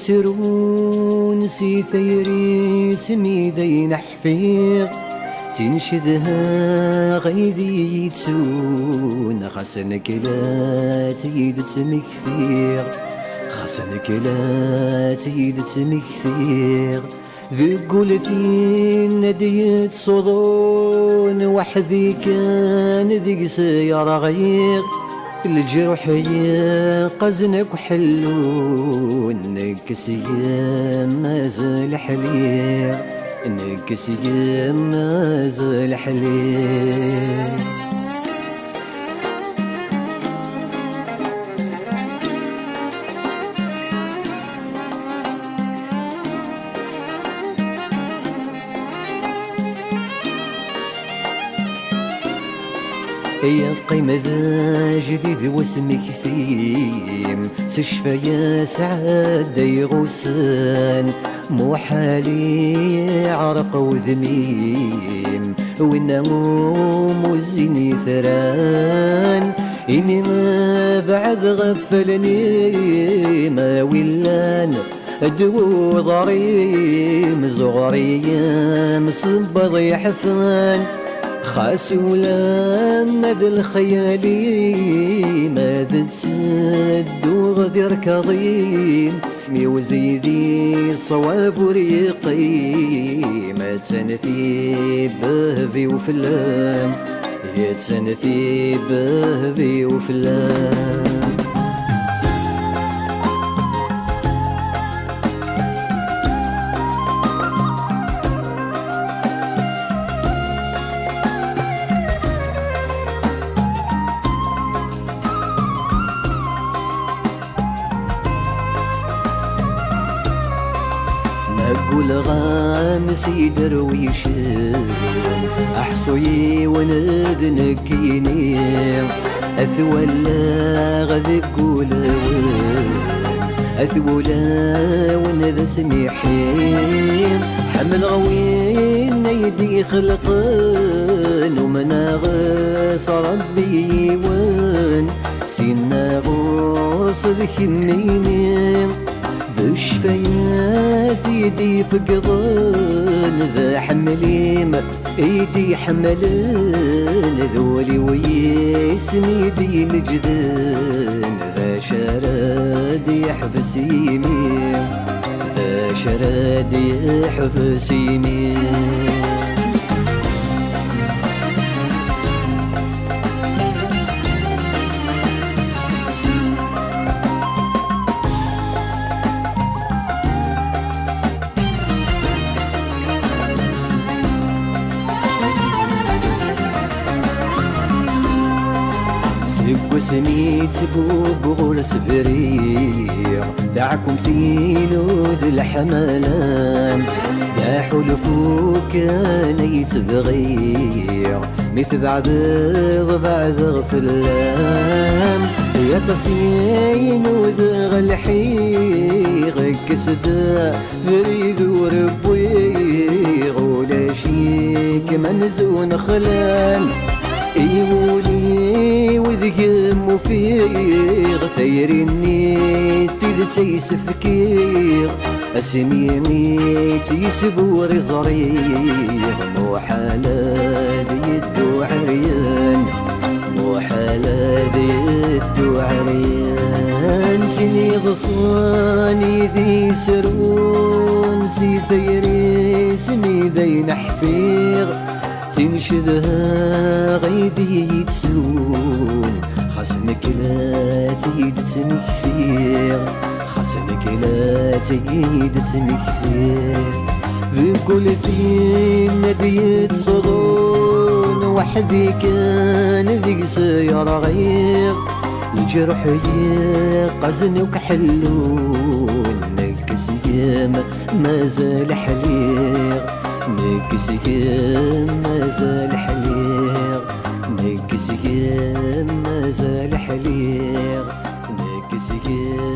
يسرون سي ثيري سميدين حفيظ تنشدها غيدي يتسون خاصنك لا تيد تمكثير خاصنك لا تيد تمكثير ذقول ثين نديت صدون وحدي كان ذيك سيارة غير الجروح يقزنك وحلون نكسي مازال حلير نكسي مازال حلير يا قيمة ذا جديد واسمك سيم سشفى يا سعد يغوسان مو حالي عرق وذميم والنوم وزيني ثران إني ما بعد غفلني ما ولان أدو ضريم زغري مصب ضيحفان خاس ولا مد الخيالي ماذا تسد وغدير كظيم ميوزيدي صواب وريقي ما تنثي بهبي وفلام يا تنثي بهبي وفلام أقول غامس يدرويش أحصي وندنكيني أثولا غذك ولون أثولا ونذ سميحين حمل غوين يدي خلقن ومناغس ربي وين سينا غوص ذكمينين بشفيات يدي فقضان ذا حمليم ايدي حملان ذولي ويسمي دي مجدان ذا شراد يحفس يمين ذا شراد يحفس يمين سميت بغرس بريق ذاعكم ثيلود الحملان يا حلفو كان يتبغير مثل بعد غفلام يا تصين وذغ الحيغ كسد بريد وربويغ ولا شيك منزون خلان يولي وذيم وفيغ ثيرني تيذ فكيغ اسميني تيسبور زريغ مو حالا يدو عريان مو حالا يدو عريان سني غصاني ذي سرون سي ثيري سني ذي نحفيغ تنشدها غيدي يتسون خاصنك لا تيد تمكثير خاصنك لا تيد تمكثير ذي كل ثين نديت صدون وحدي كان ذي سيارة غير الجرح يقزن وكحلون نكس يام مازال حليق نكسكين مازال حليق نكسكين مازال حليق نكسكين